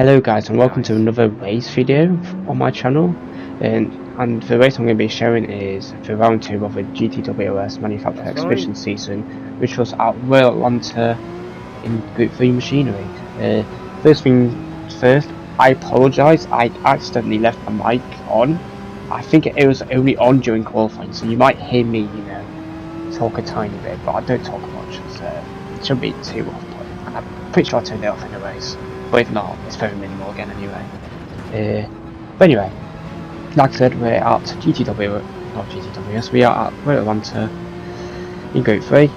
Hello guys, and welcome to another race video on my channel, and the race I'm going to be showing is the round 2 of the GTWS Manufacturer Exhibition season, which was at Royal Atlanta in Gr3 machinery. First thing first, I apologise, I accidentally left my mic on. I think it was only on during qualifying, so you might hear me, talk a tiny bit, but I don't talk much, so it shouldn't be too off-putting. I'm pretty sure I turned it off in the race. But if not, it's very minimal again anyway. But anyway, like I said, we're at GTWS, we are at Royal Atlanta in Gr3.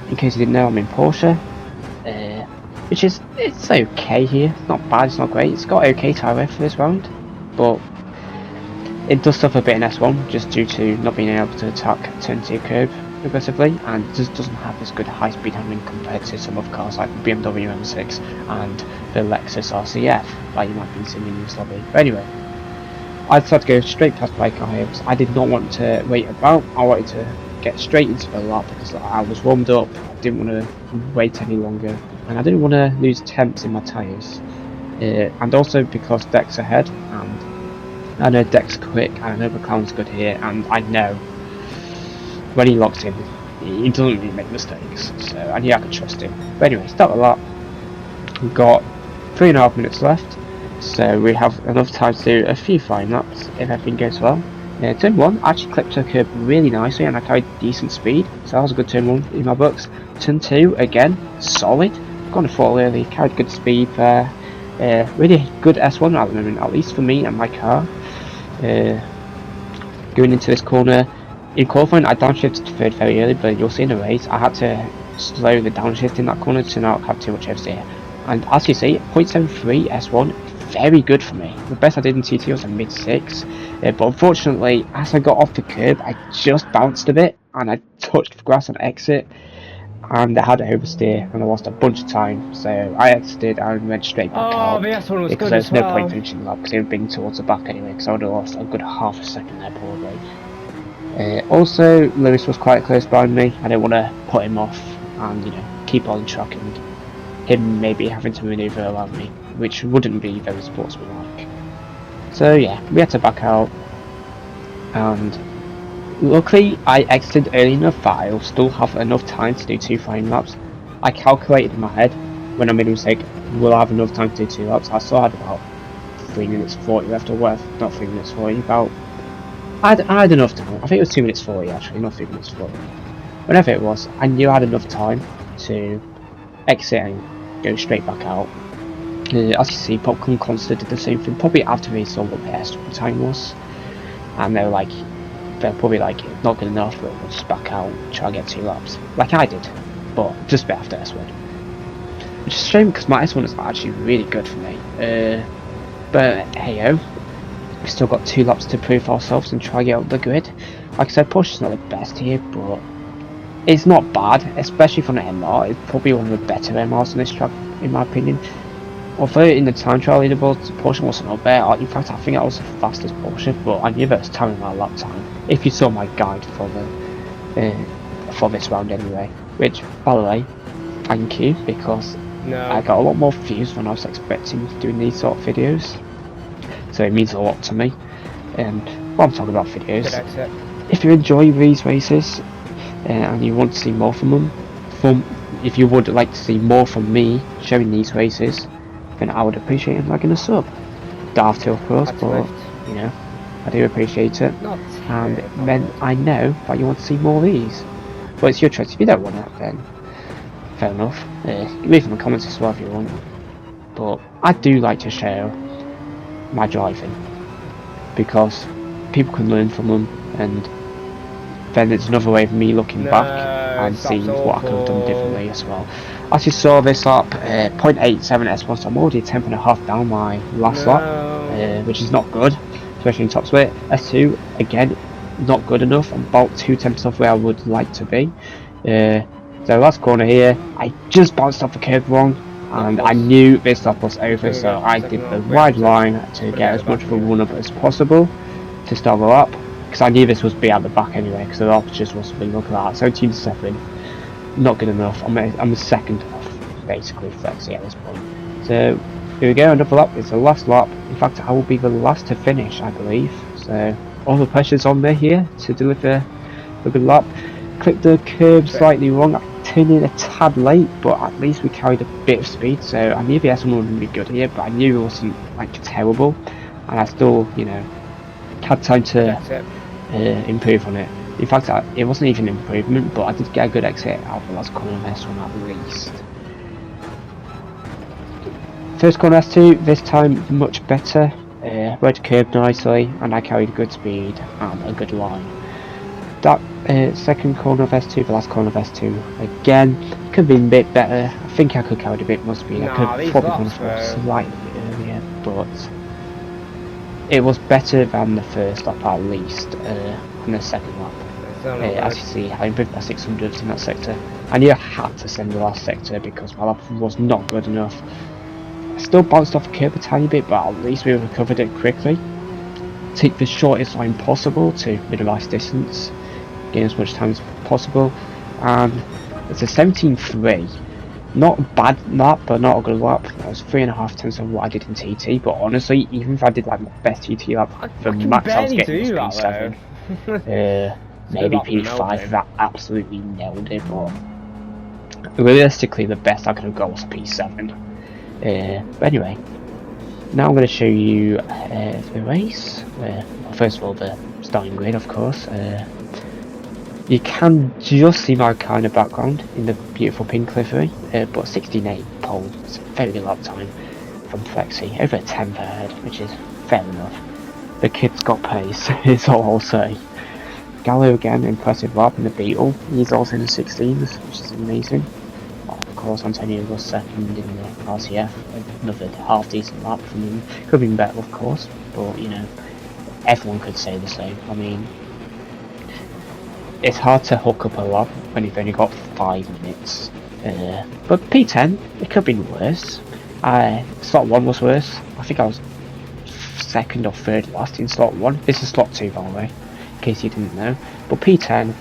In case you didn't know, I'm in Porsche, which is, it's okay here, it's not bad, it's not great, it's got okay Tyre for this round, but it does suffer a bit in S1 just due to not being able to attack turn 2 curb aggressively, and just doesn't have as good high speed handling compared to some other cars like the BMW M6 and the Lexus RCF, like you might be seeing in this lobby. But anyway, I decided to go straight past bike hypes. I did not want to wait about, I wanted to get straight into the lap because I was warmed up, I didn't want to wait any longer, and I didn't want to lose temps in my tyres, and also because Deck's ahead, and I know Deck's quick, and I know McLaren's good here, and I know when he locks in, he doesn't really make mistakes, so I knew I could trust him. But anyway, start the lap. We've got 3.5 minutes left, so we have enough time to do a few fine laps if everything goes well. Turn 1, I actually clipped a curb really nicely and I carried decent speed, so that was a good turn 1 in my books. Turn 2, again, solid. Gone to fall early, carried good speed there. Really good S1 at the moment, at least for me and my car. Going into this corner, in qualifying I downshifted to third very early, but you'll see in the race I had to slow the downshift in that corner to not have too much oversteer. And as you see, 0.73 S1, very good for me. The best I did in TT was a mid-6, but unfortunately as I got off the curb I just bounced a bit and I touched the grass on exit and I had to oversteer and I lost a bunch of time, so I exited and went straight back out because there's no point finishing the lap because it would have been towards the back anyway, because I would have lost a good half a second there probably. Also, Lewis was quite close behind me. I didn't want to put him off and keep on track and him maybe having to manoeuvre around me, which wouldn't be very sportsmanlike. So yeah, we had to back out, and luckily I exited early enough that I'll still have enough time to do 2 fine laps. I calculated in my head when I made a mistake, will I have enough time to do 2 laps? I still had about 3 minutes 40 left, or whatever, not 3 minutes 40, about I had enough time. I think it was 2 minutes 40 actually, not 3 minutes 40. Whenever it was, I knew I had enough time to exit and go straight back out. As you see, Popcorn Concert did the same thing, probably after they saw what their stop time was. And they're probably like, not good enough, but we'll just back out and try and get 2 laps. Like I did, but just a bit after S1. Which is a shame because my S1 is actually really good for me. But hey ho. We've still got 2 laps to prove ourselves and try to get up the grid. Like I said, Porsche's not the best here, but it's not bad, especially from the MR. It's probably one of the better MRs on this track, in my opinion. Although in the time trial leaderboard, Porsche wasn't up there. In fact, I think I was the fastest Porsche, but I knew that was telling my lap time. If you saw my guide for this round anyway, which, by the way, thank you, because I got a lot more views than I was expecting doing these sort of videos. So it means a lot to me. And while I'm talking about videos, if you enjoy these races and you want to see more from them, if you would like to see more from me showing these races, then I would appreciate it liking a sub. Don't have to, of course, but I do appreciate it. And then I know that you want to see more of these. But it's your choice. If you don't want it, then fair enough. Leave in the comments as well if you want. But I do like to show my driving because people can learn from them, and then it's another way of me looking back and seeing what I could have done differently as well. As you saw this lap, 0.87 S1, so I'm already a 10.5 down my last lap, which is not good, especially in top split. S2, again, not good enough. I'm about 2 tenths off where I would like to be. So last corner here, I just bounced off the curb wrong, and I knew this lap was over, so I did the wide line to get as much of a run up as possible to start the lap, because I knew this was be at the back anyway, because the lap just wasn't being looked at. 17.7, not good enough. I'm a second off basically flexi at this point. So Here we go, another lap. It's the last lap. In fact, I will be the last to finish, I believe. So all the pressure's on me here to deliver a good lap. Clipped the curb slightly wrong. I turned in a tad late, but at least we carried a bit of speed. So I knew the S1 wouldn't be good here, but I knew it wasn't like terrible, and I still, you know, had time to improve on it. In fact, it wasn't even an improvement, but I did get a good exit out of the last corner of S1 at least. First corner S2, this time much better. Rode curb nicely, and I carried good speed and a good line. That second corner of S2, the last corner of S2, again, could have been a bit better. I think I could carry a bit more speed. I could probably gone slightly earlier, but it was better than the first lap at least, and the second lap. As you see, I improved by 600 in that sector. I knew I had to send the last sector because my lap was not good enough. I still bounced off the curb a tiny bit, but at least we recovered it quickly. Take the shortest line possible to minimise distance, gain as much time as possible, and it's a 17.3. Not a bad lap, but not a good lap. That was 3.5 tenths of what I did in TT, but honestly, even if I did like my best TT lap, the max I was getting was P7. Maybe P5 that absolutely nailed it, but realistically the best I could have got was P7. But anyway, now I'm going to show you the race. First of all, the starting grid, of course. You can just see my kind of background in the beautiful pink livery, but 16.8 pole is a very good lap time from Flexi, over a 10th ahead, which is fair enough. The kid's got pace, is all I'll say. Gallo again, impressive lap in the Beetle. He's also in the 16s, which is amazing. Of course, Antonio was second in the RCF, another half decent lap from him. Could have been better, of course, but you know, everyone could say the same. I mean, it's hard to hook up a lap when you've only got 5 minutes. But P10, it could have been worse. Slot 1 was worse. I think I was second or third last in slot 1. This is slot 2, by the way, in case you didn't know. But P10,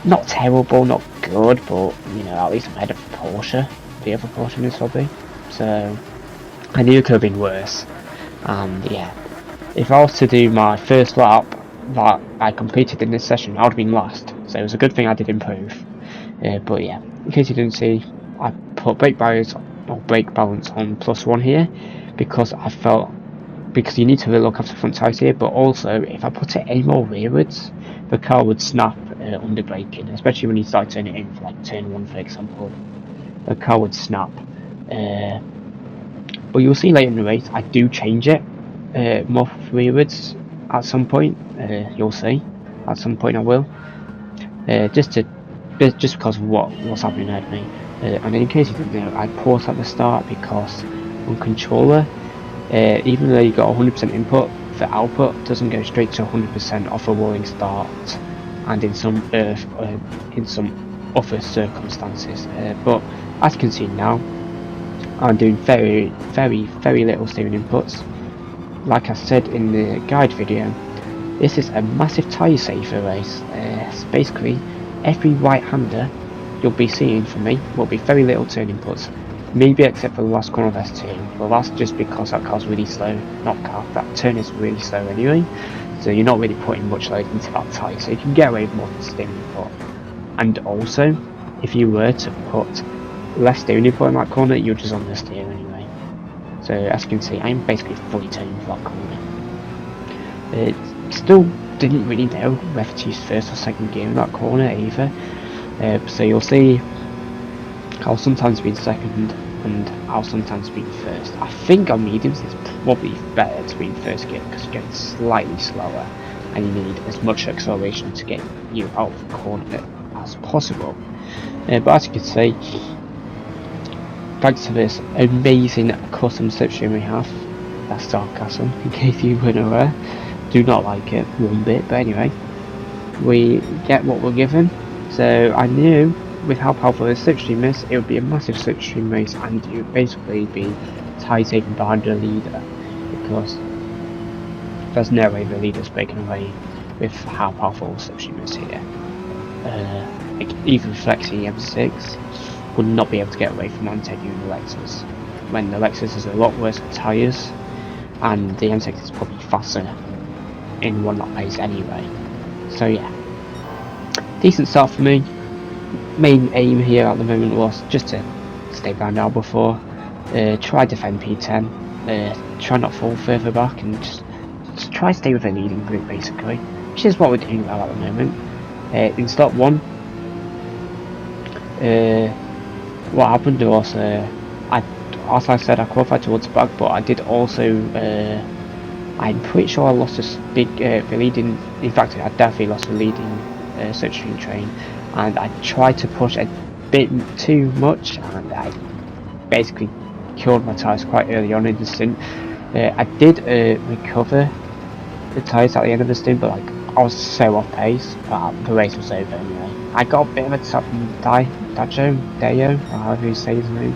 not terrible, not good, but you know, at least I'm ahead of Porsche, the other Porsche in this hobby. So I knew it could have been worse. And yeah, if I was to do my first lap that I completed in this session, I would have been last. So it was a good thing I did improve. But yeah, in case you didn't see, I put brake barriers or brake balance on +1 here because I felt, because you need to really look after the front tyres here, but also if I put it any more rearwards, the car would snap under braking, especially when you start turning it in for like turn 1 for example. The car would snap. But you'll see later in the race I do change it more rearwards at some point. You'll see at some point I will, just because of what's happening ahead of me. And in case you didn't know, I paused at the start because on controller, even though you got 100% input, the output doesn't go straight to 100% off a rolling start, and in some other circumstances. But as you can see now, I'm doing very little steering inputs. Like I said in the guide video, this is a massive tyre saver race. So basically, every right-hander you'll be seeing from me will be very little turn inputs. Maybe except for the last corner of S2, but that's just because that car's really slow. That turn is really slow anyway, so you're not really putting much load into that tyre, so you can get away with more steering input. And also, if you were to put less steering input in that corner, you're just on the steer anyway. So as you can see, I'm basically fully turning for that corner. Still didn't really know whether to use first or second gear in that corner either. So you'll see I'll sometimes be in second and I'll sometimes be in first. I think on mediums it's probably better to be in first gear because you're getting slightly slower and you need as much acceleration to get you out of the corner as possible. But as you can see, thanks to this amazing custom slipstream we have, that's sarcasm in case you weren't aware, do not like it one bit, but anyway, we get what we're given. So I knew with how powerful this slipstream is, it would be a massive slipstream race and you would basically be tie saving behind the leader, because there's no way the leader's breaking away with how powerful the slipstream is here. Like even Flexi M6 would not be able to get away from Antonio and the Lexus. when the Lexus is a lot worse with tyres, and the M6 is probably faster in one lap pace anyway. So yeah, decent start for me. Main aim here at the moment was just to stay behind Alba 4, try defend P10, try not fall further back, and just try stay with a leading group basically, which is what we're doing well at the moment. In start 1, what happened was, as I said, I qualified towards the back, but I did also, I'm pretty sure I lost the leading, in fact I definitely lost the leading slipstream train, and I tried to push a bit too much, and I basically killed my tyres quite early on in the stint. I did recover the tyres at the end of the stint, but like I was so off pace, but the race was over anyway. I got a bit of a top from Dayo, or however you say his name.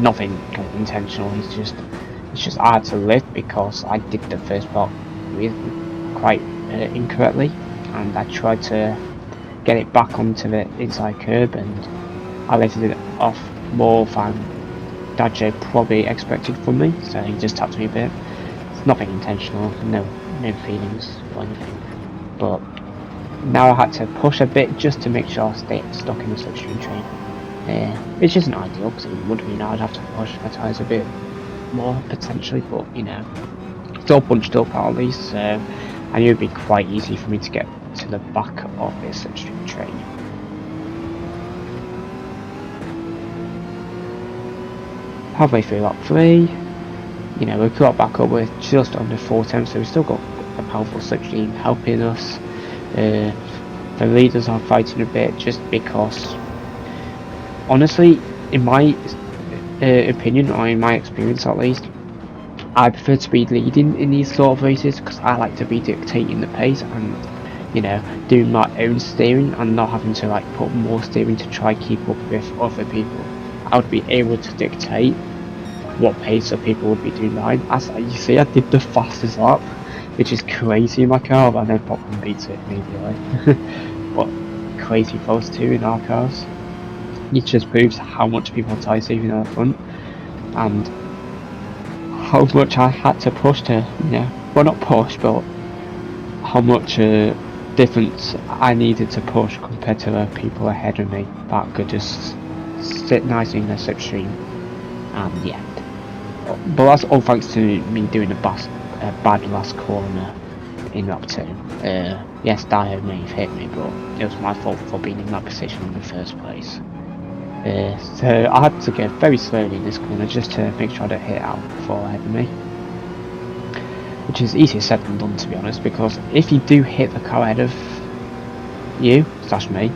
Nothing kind of intentional, it's just I had to lift because I did the first part quite incorrectly, and I tried to get it back onto the inside curb, and I lifted it off more than Dajo probably expected from me, so he just tapped me a bit. It's nothing intentional, no feelings or anything, but now I had to push a bit just to make sure I stay stuck in the slipstream train, which isn't ideal because it would mean I'd have to push my tyres a bit more potentially, but you know, it's all bunched up at least, so I knew it would be quite easy for me to get to the back of this slipstream train. Halfway through lap 3, you know, we've got back up with just under 4 tenths, so we've still got a powerful slipstream helping us. The leaders are fighting a bit just because, honestly, in my opinion, or in my experience at least, I prefer to be leading in these sort of races because I like to be dictating the pace and, you know, doing my own steering and not having to like put more steering to try keep up with other people. I would be able to dictate what pace the people would be doing behind. As you see, I did the fastest lap, which is crazy in my car, and then Popcorn beats it immediately. But crazy for us too in our cars. It just proves how much people are tyre saving at the front, and how much I had to push to, you know, well not push, but how much difference I needed to push compared to the people ahead of me that could just sit nicely in the slipstream, and yeah. But that's all thanks to me doing a bad last corner in lap 2. Yes, Tyre may have hit me, but it was my fault for being in that position in the first place. So I had to go very slowly in this corner just to make sure I don't hit out before ahead of me. Which is easier said than done, to be honest, because if you do hit the car ahead of you, / me,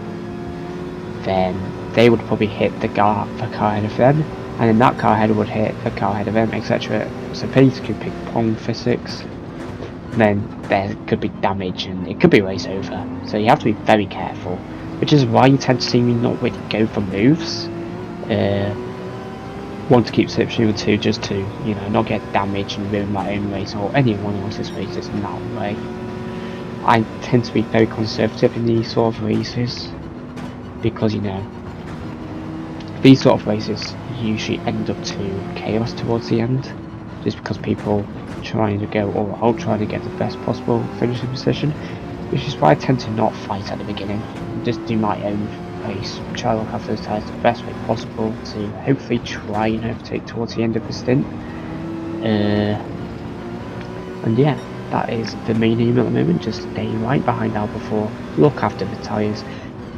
then they would probably hit the car ahead of them, and then that car ahead would hit the car ahead of them, etc. So police could pick pong physics, then there could be damage and it could be race over. So you have to be very careful, which is why you tend to see me not really go for moves. 1 to keep slipstream, and 2 just to, you know, not get damaged and ruin my own race or anyone else's races in that way. I tend to be very conservative in these sort of races because, you know, these sort of races usually end up to chaos towards the end, just because people trying to go all out, trying to get the best possible finishing position, which is why I tend to not fight at the beginning, just do my own race, try to look after those tyres the best way possible to hopefully try and overtake towards the end of the stint. And yeah, that is the main aim at the moment, just stay right behind Alba 4, look after the tyres,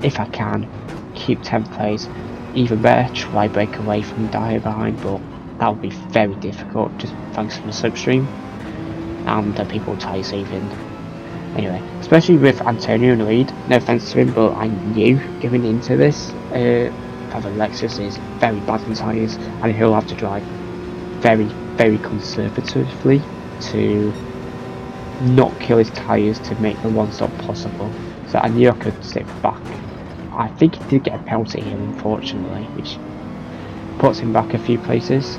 if I can, keep 10th place. Even better, try break away from Tyre behind, but that would be very difficult just thanks to the slipstream and the people tyre saving. Anyway, especially with Antonio in the lead, no offense to him, but I knew going into this that the Lexus is very bad in tyres and he'll have to drive very, very conservatively to not kill his tyres to make the one stop possible. So I knew I could sit back. I think he did get a penalty here, unfortunately, which puts him back a few places.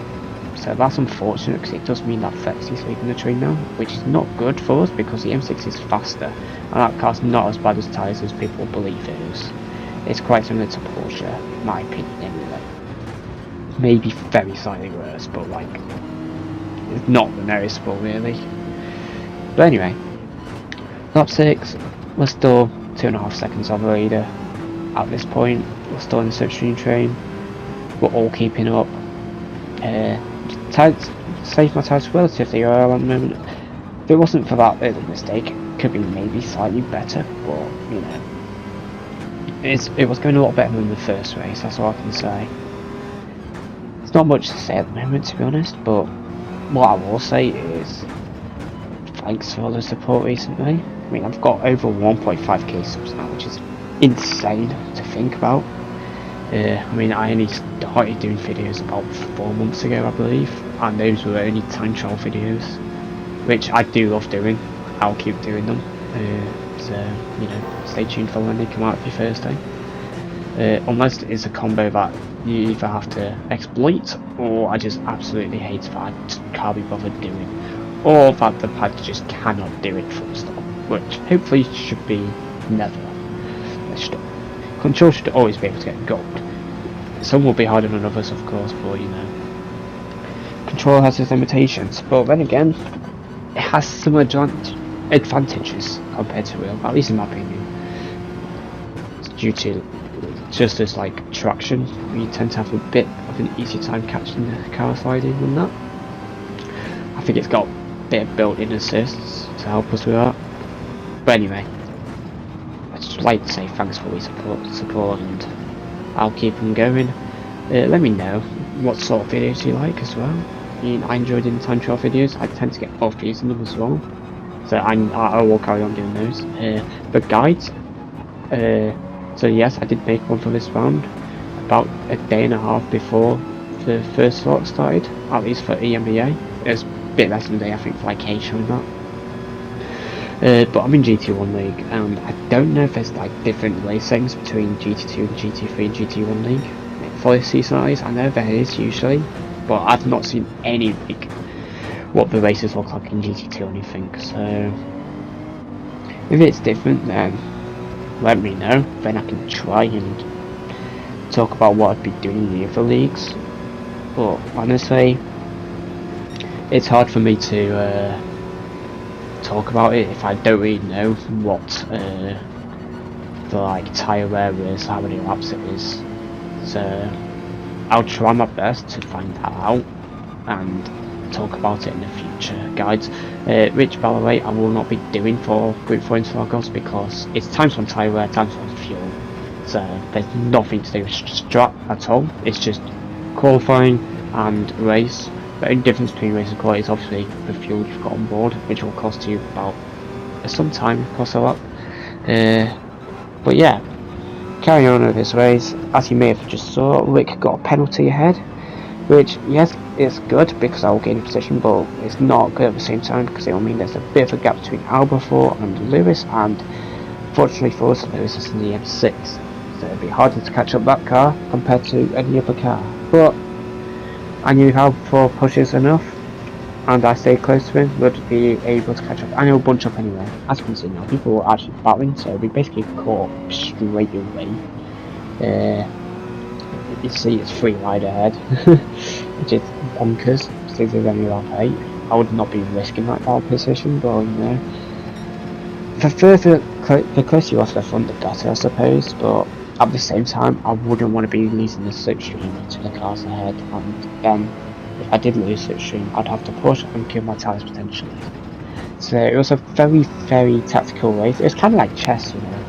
So that's unfortunate because it does mean that Flex is leaving the train now, which is not good for us because the M6 is faster and that car's not as bad as tyres as people believe it is. It's quite similar to Porsche, in my opinion anyway. maybe very slightly worse, but like it's not noticeable really. But anyway, lap 6, we're still 2.5 seconds off the leader. At this point, we're still in the slipstream train. We're all keeping up. Save my tyres relatively early at the moment. If it wasn't for that little mistake, it could be maybe slightly better, but you know, it was going a lot better than the first race. That's all I can say. There's not much to say at the moment, to be honest, but what I will say is thanks for all the support recently. I mean, I've got over 1.5k subs now, which is insane to think about. I mean, I only started doing videos about 4 months ago, I believe, and those were only time trial videos, which I do love doing. I'll keep doing them. So, you know, stay tuned for when they come out every Thursday. Unless it's a combo that you either have to exploit, or I just absolutely hate that I can't be bothered doing, or that the pad just cannot do it full stop, which hopefully should be never. Control should always be able to get gold. Some will be harder than others, of course, but you know, control has its limitations. But then again, it has some advantages compared to wheel, at least in my opinion. It's due to just as like traction, we tend to have a bit of an easier time catching the car sliding than that. I think it's got a bit of built-in assists to help us with that. But anyway, I'd just like to say thanks for your support, and I'll keep them going. Let me know what sort of videos you like as well. I mean, I enjoyed in time trial videos. I tend to get both views in them as well, so I will carry on doing those. But guides, so yes, I did make one for this round about a day and a half before the first slot started, at least for EMBA. It was a bit less than a day, I think, for like K showing that. But I'm in GT1 League, and I don't know if there's like different race settings between GT2 and GT3 and GT1 League for this season. I know there is usually, but I've not seen any like what the races look like in GT2 or anything. So if it's different, then let me know. Then I can try and talk about what I'd be doing in the other leagues. But honestly, it's hard for me to talk about it if I don't really know what the like tyre wear is, how many laps it is. So I'll try my best to find that out and talk about it in the future guides, which by the way I will not be doing for Gr3 Interlagos because it's times one tyre wear, times one fuel. So there's nothing to do with strat at all. It's just qualifying and race. The only difference between race and quality is obviously the fuel you've got on board, which will cost you about some time, cost a lot. But yeah, carrying on with this race, as you may have just saw, Rick got a penalty ahead, which yes, is good because I will gain a position, but it's not good at the same time because it will mean there's a bit of a gap between Albafor and Lewis, and fortunately for us, Lewis is in the M6, so it'll be harder to catch up that car compared to any other car. But I knew how Albafor pushes enough, and I stayed close to him, would be able to catch up, and he'll bunch up anyway. As you can see now, people were actually battling, so we basically caught up straight away. You see it's 3 wide ahead, which is bonkers, since there's only around 8. I would not be risking that ball position, but you know, the closer you are to the front, the better I suppose, but at the same time, I wouldn't want to be losing the slipstream to the cars ahead, and then if I did lose slipstream, I'd have to push and kill my tyres potentially. So it was a very, very tactical race. It was kind of like chess, you know.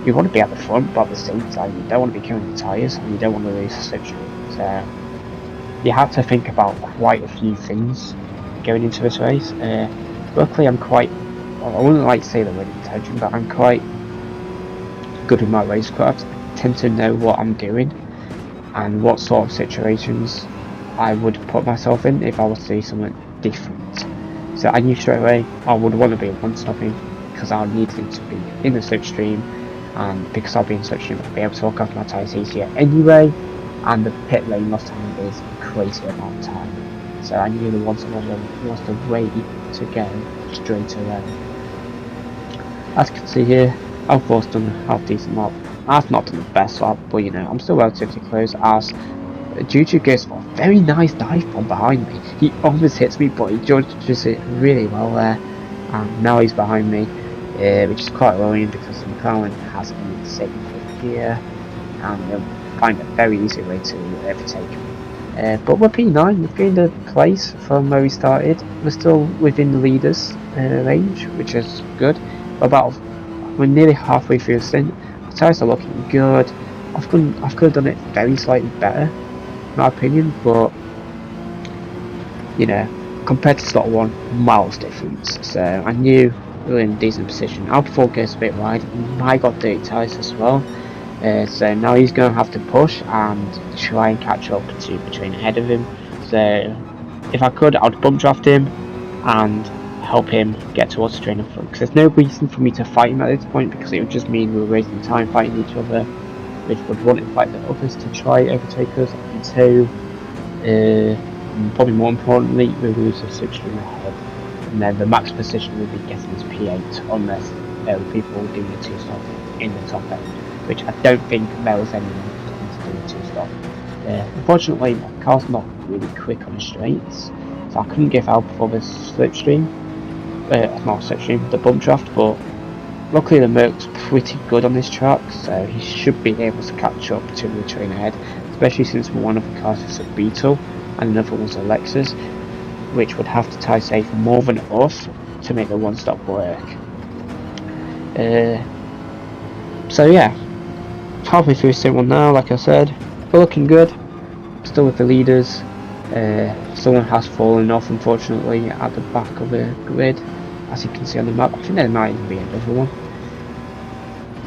You want to be at the front, but at the same time, you don't want to be killing the tyres, and you don't want to lose the slipstream. So you have to think about quite a few things going into this race. Luckily, I'm quite, well, I wouldn't like to say the word intelligent, but I'm quite good with my racecraft. Tend to know what I'm doing and what sort of situations I would put myself in if I was to do something different. So I knew straight away I would want to be one-stopping because I'll need him to be in the slipstream, and because I'll be in slipstream I'll be able to lock off my tyres easier anyway, and the pit lane lost time is crazy amount of time. So I knew the one was the way to go straight away. As you can see here, Albafor's done a half decent lap. I've not done the best lap, but you know, I'm still relatively close as Juju goes for a very nice dive from behind me. He almost hits me, but he judges it really well there. And now he's behind me, which is quite worrying because McLaren has an insane fifth gear, and he'll find a very easy way to overtake me. But we're P9, we've gained a place from where we started. We're still within the leaders' range, which is good. We're nearly halfway through the stint. The tyres are looking good. I could have done it very slightly better, in my opinion, but you know, compared to slot 1, miles difference. So I knew we were in a decent position. Alpha goes a bit wide. I got dirty tyres as well. So now he's going to have to push and try and catch up to the train ahead of him. So if I could, I'd bump draft him and help him get towards the train in front. Because there's no reason for me to fight him at this point, because it would just mean we were wasting time fighting each other, which would want to fight the others to try overtake us. And so, probably more importantly, we lose the slipstream ahead. And then the max position will be getting us P8 unless there were people doing a 2-stop in the top end, which I don't think there was anyone going to do a 2-stop. Unfortunately, my car's not really quick on the straights, so I couldn't give Alpha for the slipstream. Not slipstream, the bump draft, but luckily the Merc's pretty good on this track, so he should be able to catch up to the train ahead, especially since one of the cars is a Beetle and another one's a Lexus, which would have to tie safe more than us to make the one-stop work. So yeah, halfway through stint 1 now, like I said, we're looking good, still with the leaders. Someone has fallen off unfortunately at the back of the grid, as you can see on the map. I think there might even be another one,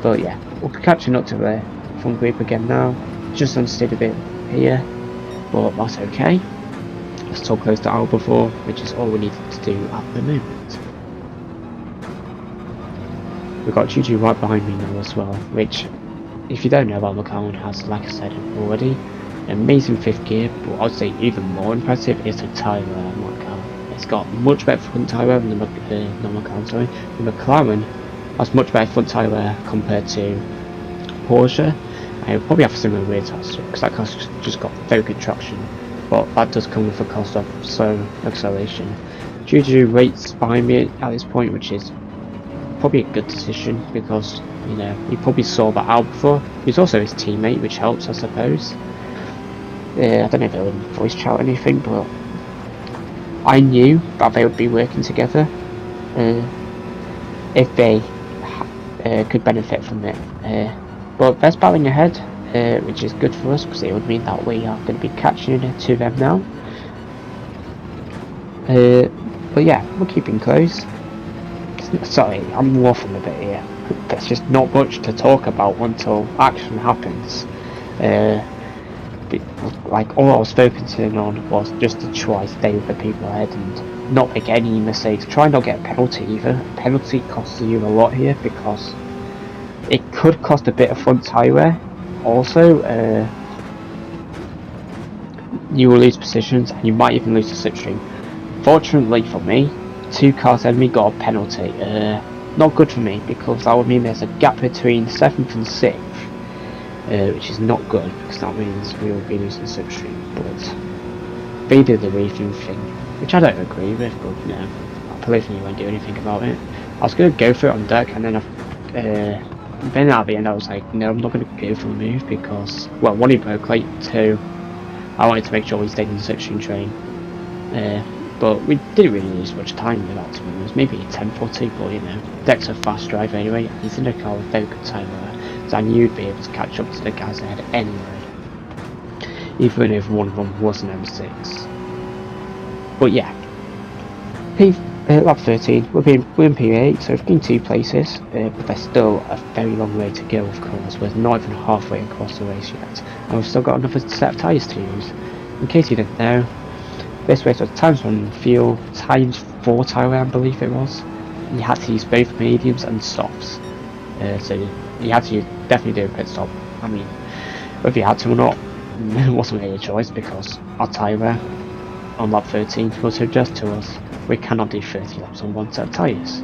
but yeah, we'll be catching up to the front group again now. Just unsteady a bit here, but that's okay. We're still close to Alba 4, which is all we needed to do at the moment. We've got Juju right behind me now as well, which, if you don't know about McLaren, has, like I said already, an amazing 5th gear, but I'd say even more impressive is the Tyre McLaren. It's got much better front tyre than the McLaren, The McLaren has much better front tyre wear compared to Porsche. I probably have similar wear tyres because that car's just got very good traction, but that does come with the cost of slow acceleration. Juju rates behind me at this point, which is probably a good decision because, you know, he probably saw that out before. He's also his teammate, which helps, I suppose. I don't know if they would voice chat or anything, but I knew that they would be working together if they could benefit from it. But there's battling ahead, which is good for us because it would mean that we are going to be catching to them now. But yeah, we're keeping close. Sorry, I'm waffling a bit here. There's just not much to talk about until action happens. Like, all I was focusing on was just to try to stay with the people ahead and not make any mistakes. Try not get a penalty either. A penalty costs you a lot here because it could cost a bit of front tyre wear. Also, you will lose positions and you might even lose the slipstream. Fortunately for me, 2 cars ahead of me got a penalty. Not good for me because that would mean there's a gap between 7th and 6th. Which is not good because that means we will be losing slipstream, but they did the racing thing, which I don't agree with, but you know, I personally won't do anything about it. I was going to go for it on deck, and then then at the end I was like, no, I'm not going to go for the move because, well, 1, he broke late, 2, I wanted to make sure we stayed in the slipstream train. But we didn't really lose much time with that, to be honest. Maybe a 10-40, but you know, Deck's a fast driver anyway. He's in a car with very good time there, so I knew he'd be able to catch up to the guys ahead anyway, even if one of them was an M6. But yeah, lap 13, we're in P8, so we've gained 2 places, but there's still a very long way to go, of course. We're not even halfway across the race yet, and we've still got another set of tyres to use. In case you didn't know, this race was times 1 fuel, times 4 tyre, I believe it was. You had to use both mediums and softs, so you had to definitely do a pit stop. I mean, whether you had to or not, it wasn't really a choice because our tyre wear on lap 13 was to adjust to us. We cannot do 30 laps on 1 set of tyres.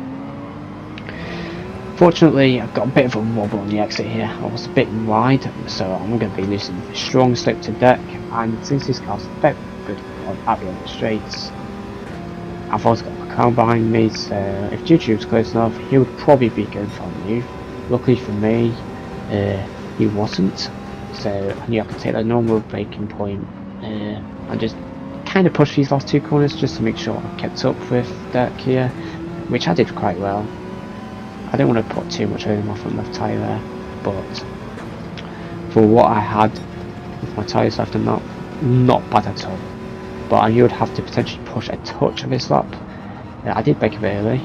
Fortunately, I've got a bit of a wobble on the exit here. I was a bit wide, so I'm going to be losing strong slip to deck, and since this car's very good at the end of the straights, I've also got my car behind me, so if Gr3 was close enough, he would probably be going for a move. Luckily for me, he wasn't, so I knew I could take a normal braking point and just kind of push these last two corners just to make sure I kept up with Dirk here, which I did quite well. I don't want to put too much over my front left tyre there, but for what I had with my tyres left, I'm not bad at all. But I knew I'd have to potentially push a touch of this lap. I did break a bit early,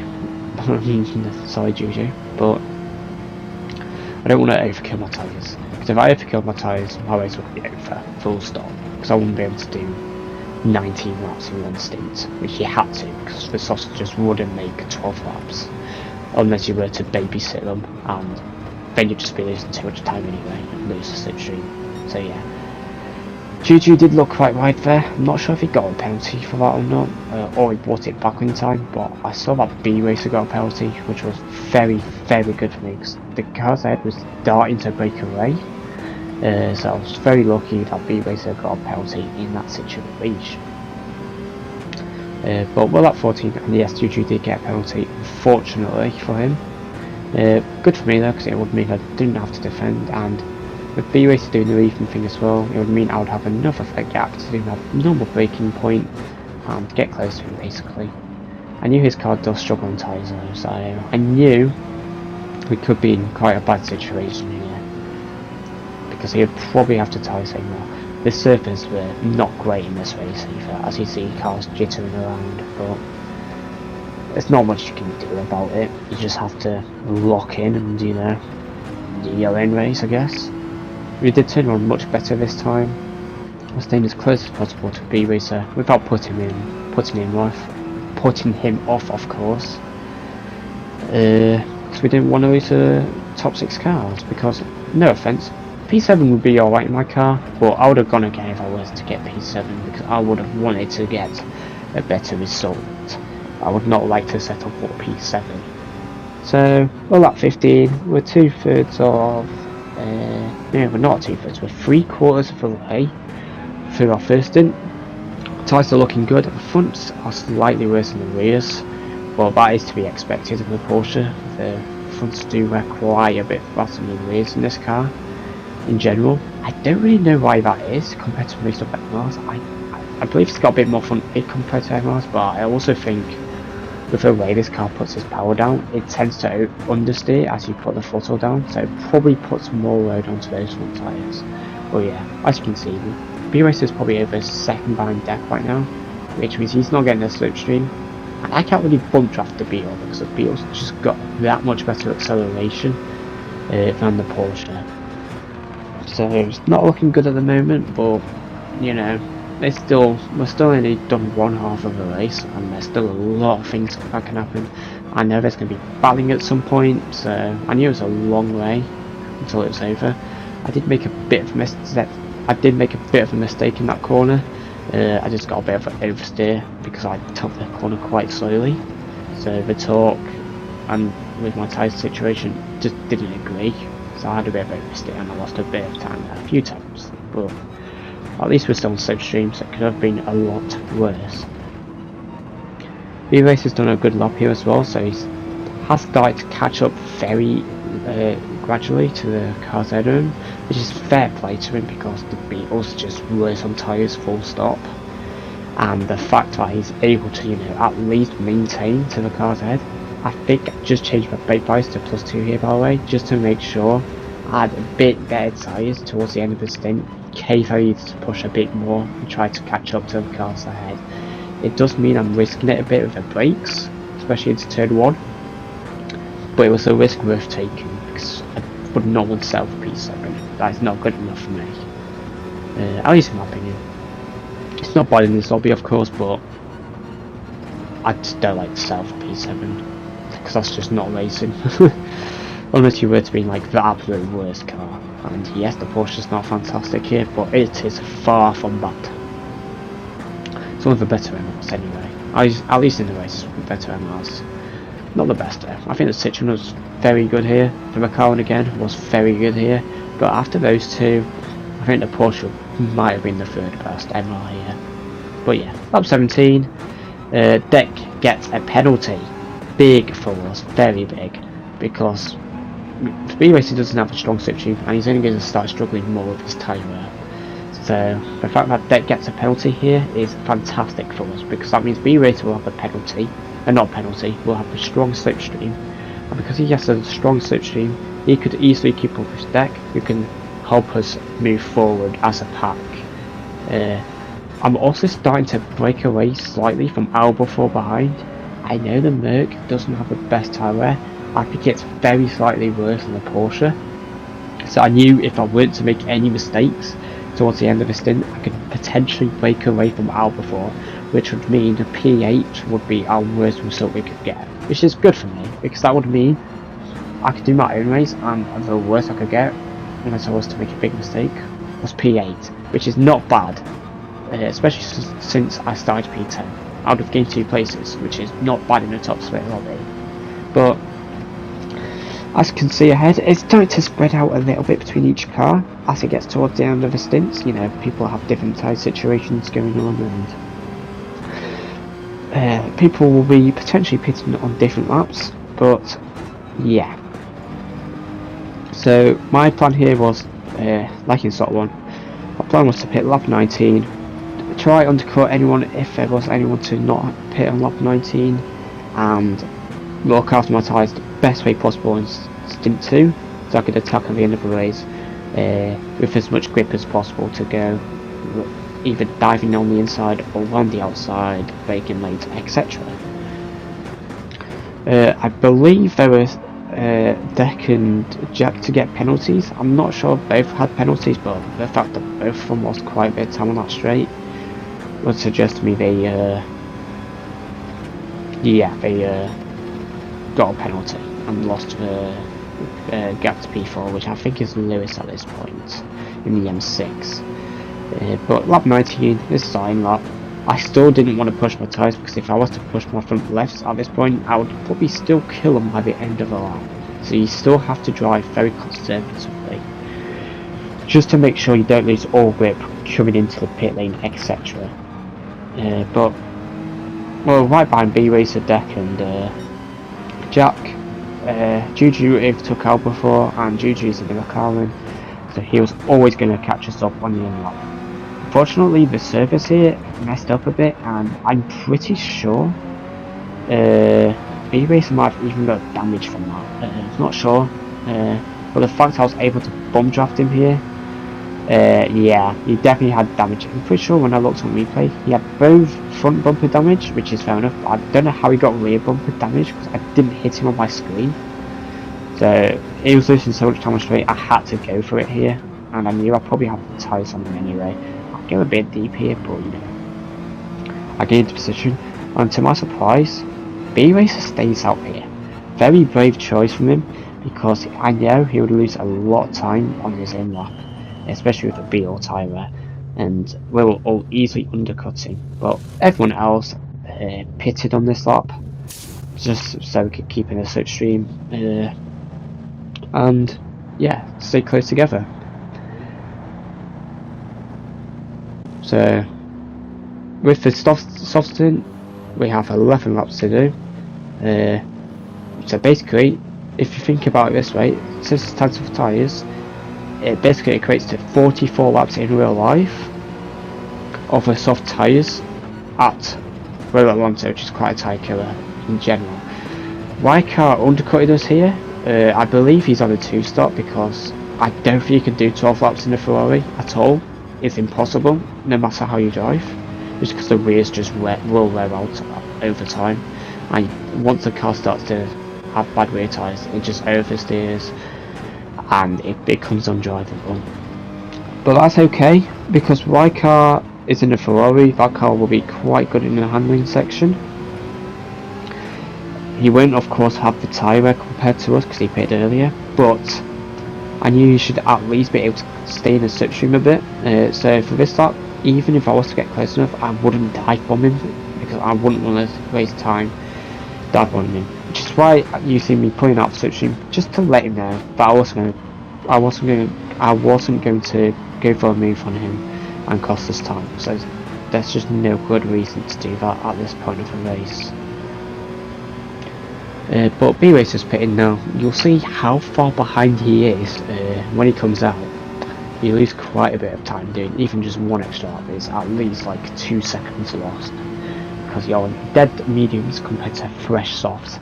sorry Juju, but I don't want to overkill my tyres, because if I overkill my tyres, my race would be over, full stop, because I wouldn't be able to do 19 laps in one stint, which you had to, because the sausage just wouldn't make 12 laps. Unless you were to babysit them, and then you'd just be losing too much time anyway, and lose the slipstream. So yeah, Gr3 did look quite wide there. I'm not sure if he got a penalty for that or not, or he brought it back in time, but I saw that B racer got a penalty, which was very good for me, because the car's head was starting to break away, so I was very lucky that B racer got a penalty in that situation. But we're at 14, and yes, Gr3 did get a penalty, unfortunately for him. Good for me though, because it would mean I didn't have to defend, and with B racer doing the even thing as well, it would mean I would have another gap to do a normal braking point and get close to him basically. I knew his car does struggle on tyres though, so I knew we could be in quite a bad situation here, because he would probably have to tyre say more. The surface were not great in this race either, as you see cars jittering around, but there's not much you can do about it. You just have to lock in and, you know, do your own race, I guess. We did turn on much better this time. I was staying as close as possible to B racer without putting him off, of course. Because we didn't want to lose the top 6 cars, because, no offence, P7 would be alright in my car, but I would have gone again if I was to get P7, because I would have wanted to get a better result. I would not like to settle for P7. So, we're at 15, we're 2/3 of, no, we're not 2/3, we're 3/4 of the way through our first stint. Tyres are looking good, the fronts are slightly worse than the rears, but that is to be expected of the Porsche. The fronts do wear quite a bit faster than the rears in this car. In general, I don't really know why that is compared to most of MRs. I believe it's got a bit more front big compared to MRs, but I also think with the way this car puts its power down, it tends to understeer as you put the throttle down, so it probably puts more load onto those front tyres. But yeah, as you can see, B racer is probably over second behind deck right now, which means he's not getting a slipstream. And I can't really bump draft the Beetle, because the Beetle's just got that much better acceleration than the Porsche. So it's not looking good at the moment, but you know, we're still only done one half of the race, and there's still a lot of things that can happen. I know there's going to be battling at some point, so I knew it was a long way until it was over. I did make a bit of a mistake in that corner. I just got a bit of an oversteer because I took the corner quite slowly, so the torque and with my tyre situation just didn't agree. So I had a bit of oversteer and I lost a bit of time there a few times, but at least we're still on slipstream, so it could have been a lot worse. B-Race has done a good lap here as well, so he has started to catch up very gradually to the cars ahead of him, which is fair play to him because the Beetle's just worse on tyres full stop, and the fact that he's able to, you know, at least maintain to the cars ahead. I think I just changed my brake bias to +2 here, by the way, just to make sure I had a bit better tyres towards the end of the stint, in case I needed to push a bit more and try to catch up to the cars ahead. It does mean I'm risking it a bit with the brakes, especially into turn 1, but it was a risk worth taking because I would not want to settle for P7. That is not good enough for me, at least in my opinion. It's not bad in this lobby, of course, but I just don't like to settle for P7. Because that's just not racing. Unless you were to be like the absolute worst car. And yes, the Porsche's not fantastic here, but it is far from bad. It's one of the better MRs anyway. At least in the races with better MRs. not the best there. I think the Citroen was very good here. The McLaren again was very good here. But after those two, I think the Porsche might have been the third best MR here. But yeah, lap 17, Deck gets a penalty. Big for us, very big, because Speed Racing doesn't have a strong slipstream and he's only going to start struggling more with his tyre wear. So the fact that Deck gets a penalty here is fantastic for us, because that means Speed Racing will have a penalty, not penalty, will have a strong slipstream, and because he has a strong slipstream, he could easily keep up with Deck, who can help us move forward as a pack. I'm also starting to break away slightly from Albon for behind. I know the Merc doesn't have the best tyre wear. I think it's very slightly worse than the Porsche. So I knew if I weren't to make any mistakes towards the end of the stint, I could potentially break away from Albon, which would mean the P8 would be our worst result we could get. Which is good for me, because that would mean I could do my own race, and the worst I could get, unless I was to make a big mistake, was P8, which is not bad, especially since I started P10. I would have gained 2 places, which is not bad in the top split lobby. But as you can see ahead, it's starting to spread out a little bit between each car as it gets towards the end of the stints. You know, people have different tyre situations going on, and people will be potentially pitting on different laps. But yeah. So my plan here was, like in slot 1, my plan was to pit lap 19, try undercut anyone if there was anyone to not pit on lap 19, and look after my tyres the best way possible in stint 2, so I could attack at the end of the race with as much grip as possible to go either diving on the inside or on the outside, braking late, etc. I believe there was Deck and Jack to get penalties. I'm not sure both had penalties, but the fact that both of them lost quite a bit of time on that straight would suggest to me they got a penalty and lost the gap to P4, which I think is Lewis at this point in the M6. But lap 19, this is our in lap. I still didn't want to push my tyres, because if I was to push my front lefts at this point, I would probably still kill them by the end of the lap. So you still have to drive very conservatively, just to make sure you don't lose all grip coming into the pit lane, etc. But well, right behind B Racer, Deck and Jack, Juju overtook Albon and Juju's in the McLaren, so he was always going to catch us up on the in lap. Unfortunately, the surface here messed up a bit, and I'm pretty sure B-Racer might have even got damage from that. I'm not sure, but the fact I was able to bomb draft him here, yeah, he definitely had damage. I'm pretty sure when I looked on replay, he had both front bumper damage, which is fair enough. I don't know how he got rear bumper damage, because I didn't hit him on my screen. So he was losing so much time on straight, I had to go for it here, and I knew I'd probably have the tyres on him anyway. Go a bit deep here, but you know, I gained the position, and to my surprise, B-Racer stays out here. Very brave choice from him, because I know he would lose a lot of time on his in lap, especially with the BL tyre, and will all easily undercut him. But everyone else pitted on this lap, just so we could keep in a slipstream, and yeah, stay close together. So with the soft stint, we have 11 laps to do. So basically, if you think about it this way, since it's time for tyres, it basically equates to 44 laps in real life of the soft tyres at Road Atlanta, which is quite a tyre killer in general. Raikkonen undercutted us here. I believe he's on a 2-stop, because I don't think you can do 12 laps in a Ferrari at all. It's impossible, no matter how you drive, just because the rears just will wear out over time, and once the car starts to have bad rear tyres, it just oversteers and it becomes undrivable. But that's okay, because Raikkonen is in a Ferrari. That car will be quite good in the handling section. He won't of course have the tyre wear compared to us, because he pitted earlier, but I knew he should at least be able to stay in the slipstream a bit. So for this lap, even if I was to get close enough, I wouldn't dive bomb him, because I wouldn't want to waste time dive bombing him. which is why you see me pulling out slipstream, just to let him know that I wasn't going to go for a move on him and cost us time. So there's just no good reason to do that at this point of the race. But B-Racer's pitting now. You'll see how far behind he is when he comes out. You lose quite a bit of time doing even just one extra lap is at least like 2 seconds lost, because you're on dead mediums compared to fresh softs.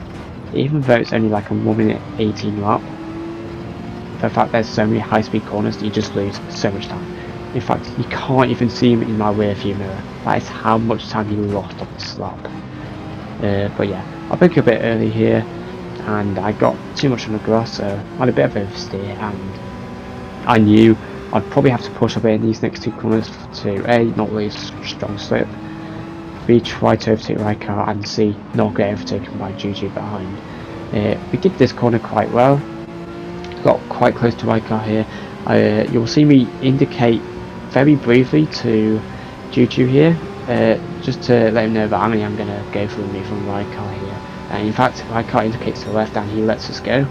Even though it's only like a 1 minute 18 lap, the fact there's so many high speed corners, you just lose so much time. In fact, you can't even see him in my rear view mirror. That is how much time he lost on this lap. But yeah, I broke a bit early here and I got too much on the grass, so I had a bit of oversteer, and I knew I'd probably have to push a bit in these next 2 corners to A, not lose strong slip, B, try to overtake Raikkonen, and C, not get overtaken by Gr3 behind. We did this corner quite well, got quite close to Raikkonen here. You'll see me indicate very briefly to Gr3 here, just to let him know that I am going to go for a move from Raikkonen here. And in fact, Raikkonen indicates to the left and he lets us go.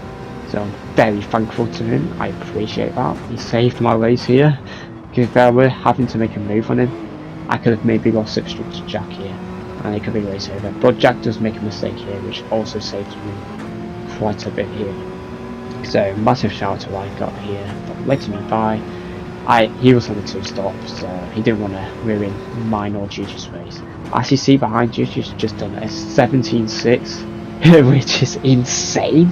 So I'm very thankful to him, I appreciate that. He saved my race here, because if I were having to make a move on him, I could have maybe lost slipstream to Jack here, and it could be race over. But Jack does make a mistake here, which also saved me quite a bit here. So massive shout out to Raikkonen here for letting me by. He was on the 2 stops, so he didn't want to ruin mine or Gr3's race. As you see behind Gr3's just done a 17.6, which is insane,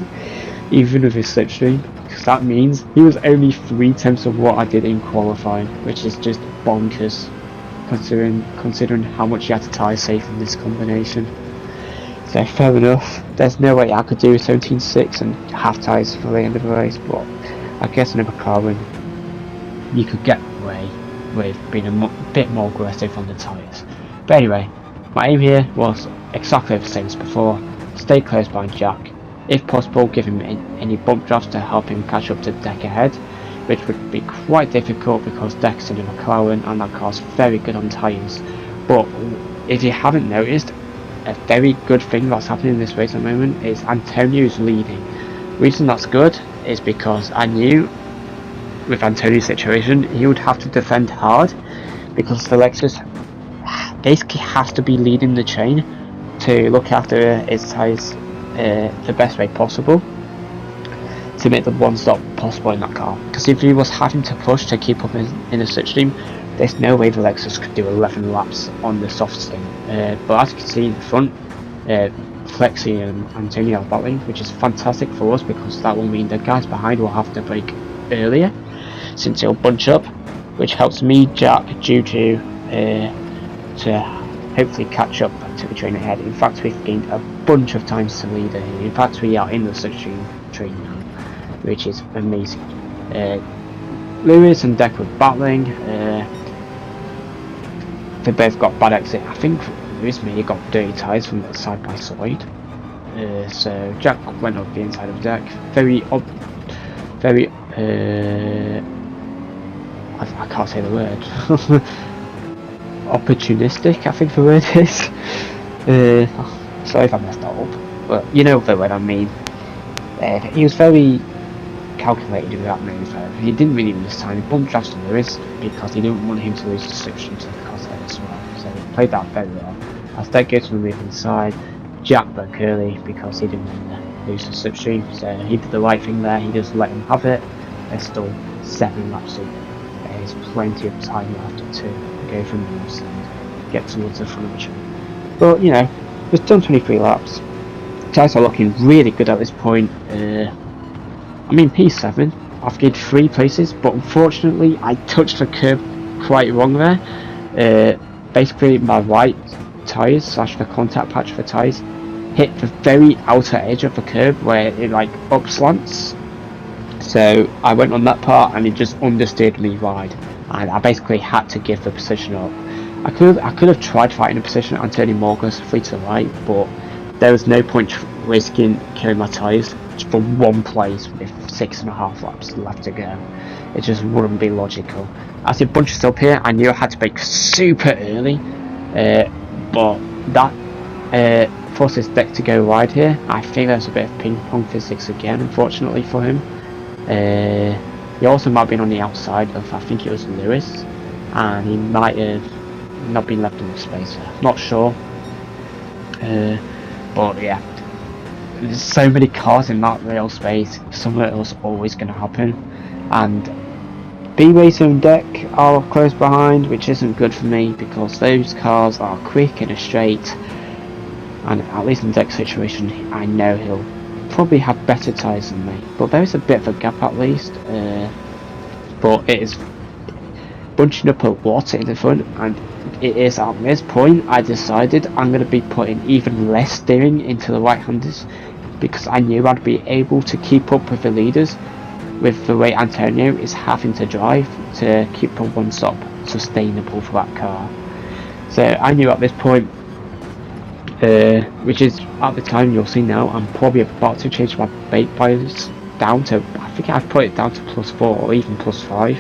even with his slipstream, because that means he was only 3 tenths of what I did in qualifying, which is just bonkers, considering how much he had to tyre safe in this combination. So fair enough, there's no way I could do 17.6 and half tyres for the end of the race, but I guess in a McLaren you could get away with being a bit more aggressive on the tyres. But anyway, my aim here was exactly the same as before: stay close behind Jack, if possible give him any bump drafts to help him catch up to Deck ahead, which would be quite difficult because Deck's in a McLaren and that car's very good on tyres. But if you haven't noticed, a very good thing that's happening in this race at the moment is Antonio's leading. The reason that's good is because I knew with Antonio's situation he would have to defend hard, because the Lexus basically has to be leading the chain to look after its tyres the best way possible to make the one stop possible in that car. Because if he was having to push to keep up in the slipstream, there's no way the Lexus could do 11 laps on the soft stint. But as you can see in the front, Flexi and Antonio are battling, which is fantastic for us, because that will mean the guys behind will have to brake earlier, since it'll bunch up, which helps me, Jack, Gr3 to hopefully catch up to the train ahead. In fact, we've gained a bunch of times to leader here. In fact, we are in the slipstream train now, which is amazing. Lewis and Deck were battling. They both got bad exit. I think Lewis maybe got dirty tyres from the side by side. So Jack went up the inside of Deck. I can't say the word. Opportunistic, I think the word is. Sorry if I messed that up, but you know the word I mean. He was very calculated with that move. He didn't really miss time. He bumped Justin Lewis because he didn't want him to lose the slipstream to the crosshead as well. So he played that very well. As Deck goes to the move inside, Jack broke early because he didn't want to lose the slipstream. So he did the right thing there. He just let him have it. There's still 7 laps in. There's plenty of time left to go for moves and get towards the front of the train. But you know, we've done 23 laps. Tyres are looking really good at this point. I'm in P7. I've gained 3 places, but unfortunately I touched the curb quite wrong there. Basically my right tyres slash the contact patch for tyres hit the very outer edge of the curb where it like upslants. So I went on that part and it just understeered me wide, and I basically had to give the position up. I could have tried fighting the position and turning more aggressively to the right, but there was no point risking killing my tyres for one place with 6.5 laps left to go. It just wouldn't be logical. As it bunches up here, I knew I had to brake super early, but that force his deck to go wide here. I think there's a bit of ping pong physics again, unfortunately for him. He also might have been on the outside of, I think it was Lewis, and he might have not been left in the space. Not sure. But yeah, there's so many cars in that rail space, somewhere else always going to happen. And B-Racer and deck are close behind, which isn't good for me because those cars are quick in a straight, and at least in deck situation I know he'll probably have better tyres than me, but there is a bit of a gap at least. But it is bunching up a lot in the front, and it is at this point I decided I'm going to be putting even less steering into the right-handers, because I knew I'd be able to keep up with the leaders with the way Antonio is having to drive to keep a one-stop sustainable for that car. So I knew at this point, which is at the time you'll see now, I'm probably about to change my brake bias down to, I think I've put it down to +4 or even +5,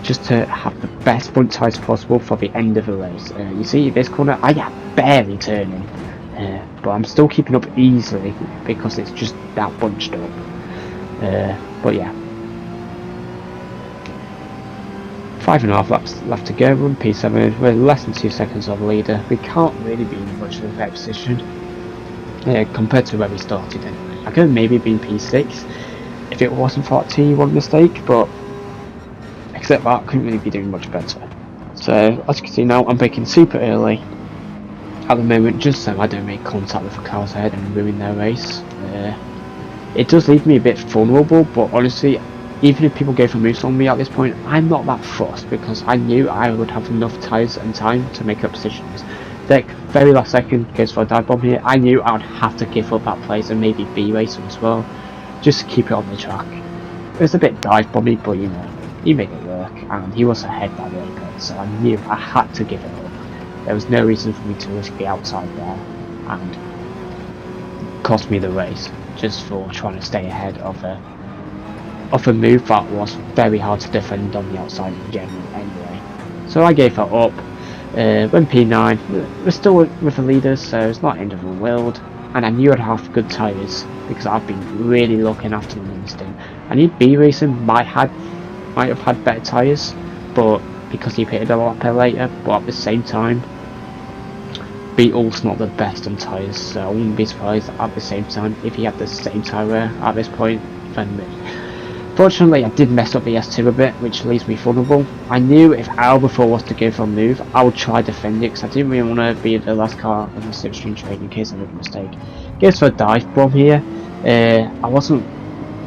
just to have the best front tyres possible for the end of the race. You see this corner, I am barely turning, but I'm still keeping up easily because it's just that bunched up. But yeah, 5.5 laps left to go. We're in P7, we're less than 2 seconds of the leader. We can't really be in much of a better position compared to where we started anyway. I could have maybe been P6 if it wasn't for that T1 mistake, but except that I couldn't really be doing much better. So as you can see now, I'm braking super early at the moment, just so I don't make contact with the cars ahead and ruin their race. It does leave me a bit vulnerable, but honestly, even if people go for moves on me at this point, I'm not that fussed because I knew I would have enough tyres and time to make up positions. Deck, very last second, goes for a dive bomb here. I knew I would have to give up that place and maybe B-Racer as well, just to keep it on the track. It was a bit dive bomby, but you know, he made it work, and he was ahead by the apex, so I knew I had to give it up. There was no reason for me to risk the outside there, and cost me the race, just for trying to stay ahead of a move that was very hard to defend on the outside in general anyway. So I gave that up. When P9, we're still with the leaders, so it's not end of the world, and I knew I'd have good tyres because I've been really looking after them in Mid-stint. I knew B-Racing might have had better tyres, but because he pitted a lot later, but at the same time, Beetle's not the best on tyres, so I wouldn't be surprised at the same time if he had the same tyre wear at this point than me. Fortunately, I did mess up the S2 a bit, which leaves me vulnerable. I knew if Alba4 was to go for a move, I would try defend it because I didn't really want to be the last car on the slipstream train in case I made a mistake. Goes for a dive bomb here. I wasn't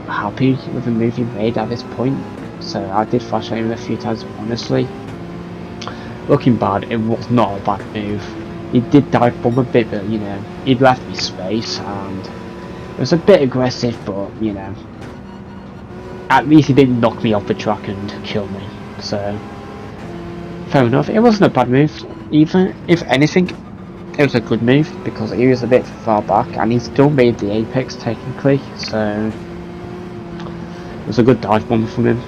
happy with the move he made at this point, so I did flash at him a few times, but honestly, looking bad, it was not a bad move. He did dive bomb a bit, but you know, he'd left me space and it was a bit aggressive, but you know, at least he didn't knock me off the track and kill me, so fair enough. It wasn't a bad move, even if anything, it was a good move because he was a bit far back and he still made the apex technically, so it was a good dive bomb from him.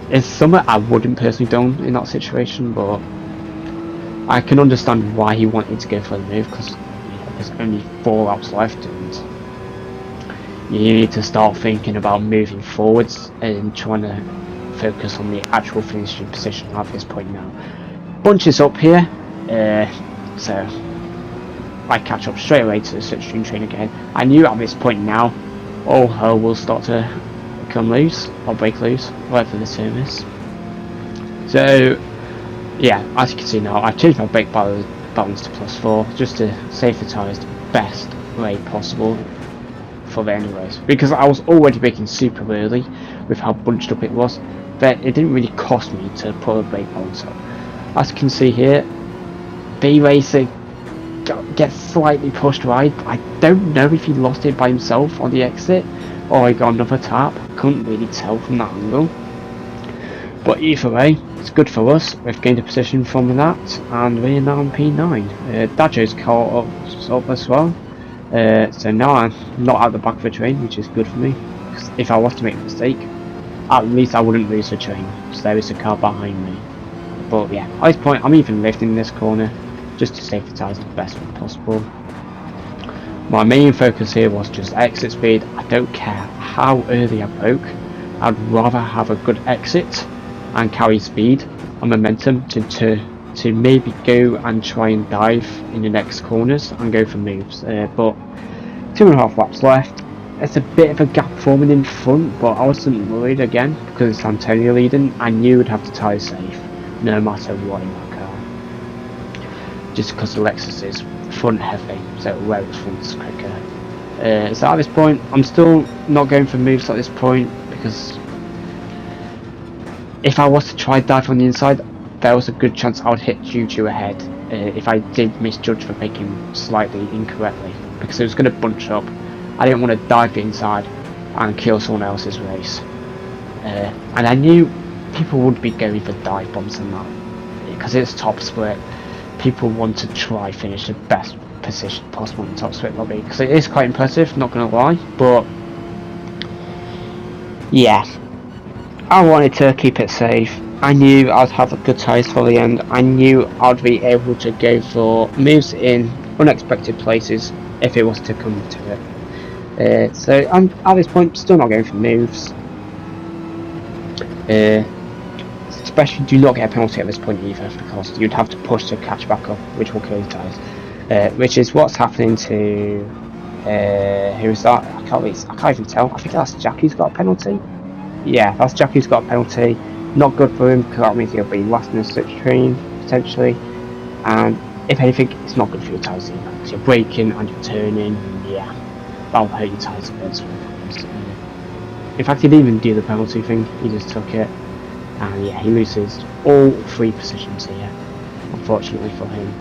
It's something I wouldn't personally done in that situation, but I can understand why he wanted to go for the move because you know, there's only 4 laps left and you need to start thinking about moving forwards and trying to focus on the actual finishing position at this point now. Bunches up here, so I catch up straight away to the slipstream train again. I knew at this point now all hell will start to come loose or break loose, whatever the term is. So yeah, as you can see now, I've changed my brake balance to +4 just to save the tyres the best way possible for the end of the race, because I was already braking super early with how bunched up it was, that it didn't really cost me to put a brake balance up. As you can see here, B-Racer gets slightly pushed wide. I don't know if he lost it by himself on the exit or he got another tap, couldn't really tell from that angle. But either way, it's good for us. We've gained a position from that, and we're now on P9. Dajo's caught up as well. So now I'm not at the back of the train, which is good for me. If I was to make a mistake, at least I wouldn't lose the train, because there is a car behind me. But yeah, at this point I'm even lifting this corner, just to save the tyres the best way possible. My main focus here was just exit speed. I don't care how early I broke, I'd rather have a good exit and carry speed and momentum to maybe go and try and dive in the next corners and go for moves. But 2.5 laps left. It's a bit of a gap forming in front, but I wasn't worried again because it's Antonio leading. I knew I'd have to tyre safe no matter what in that car, just because the Lexus is front heavy, so where its front's quicker. So at this point I'm still not going for moves at this point, because if I was to try dive on the inside, there was a good chance I would hit Juju ahead if I did misjudge for picking slightly incorrectly, because it was going to bunch up. I didn't want to dive the inside and kill someone else's race, and I knew people would be going for dive bombs and that, because it's top split. People want to try finish the best position possible in the top split lobby, because it is quite impressive, not going to lie. But yeah, I wanted to keep it safe. I knew I'd have a good tyres for the end. I knew I'd be able to go for moves in unexpected places if it was to come to it. So I'm at this point still not going for moves. Especially do not get a penalty at this point either, because you'd have to push to catch back up, which will kill your tyres. Which is what's happening to who is that? I can't even tell. I think that's Jackie's got a penalty. Yeah, that's Jackie's got a penalty. Not good for him, because that means he'll be last in the slipstream potentially. And if anything, it's not good for your tyres either, because you're braking and you're turning. Yeah, that'll hurt your tyres a bit. In fact, he didn't even do the penalty thing. He just took it. And yeah, he loses all 3 positions here, unfortunately for him.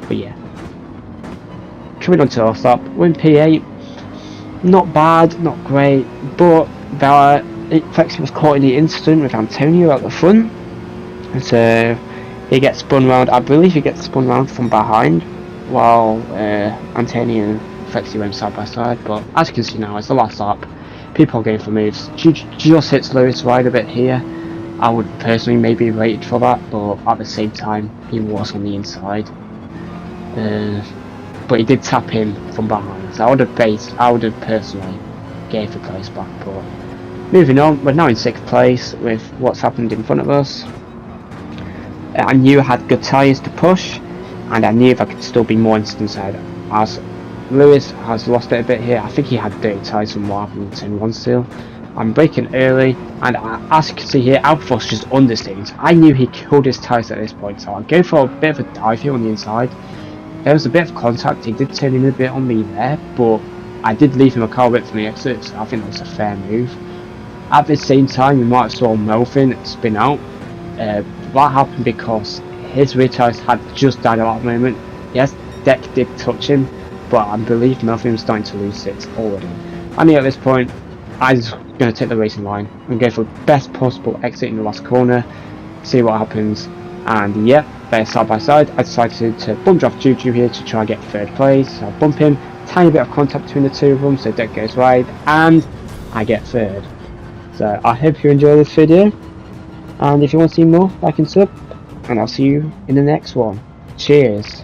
But yeah, coming on to our stop, we're in P8. Not bad, not great, but Flexi was caught in the incident with Antonio at the front, and so he gets spun round. I believe he gets spun round from behind, while Antonio and Flexi went side by side. But as you can see now, it's the last lap. People are going for moves. Just hits Lewis wide a bit here. I would personally maybe waited for that, but at the same time he was on the inside. But he did tap him from behind, so I would have personally gave the place back. But moving on, we're now in 6th place with what's happened in front of us. I knew I had good tyres to push, and I knew if I could still be more inside, as Lewis has lost it a bit here. I think he had dirty tyres from what happened in turn 1 still. I'm braking early, and as you can see here, Alpha was just understeering. I knew he killed his tyres at this point, so I'll go for a bit of a dive here on the inside. There was a bit of contact, he did turn in a bit on me there, but I did leave him a car bit from the exit, so I think that was a fair move. At the same time, we might have saw Melvin spin out. That happened because his rear tyres had just died at that moment. Yes, deck did touch him, but I believe Melvin was starting to lose it already. I knew at this point, I was going to take the racing line and go for the best possible exit in the last corner, see what happens. And yep, they're side by side. I decided to bump off Juju here to try and get 3rd place. So I bump him, tiny bit of contact between the 2 of them, so deck goes wide, and I get 3rd. So I hope you enjoy this video, and if you want to see more, like and sub, and I'll see you in the next one. Cheers.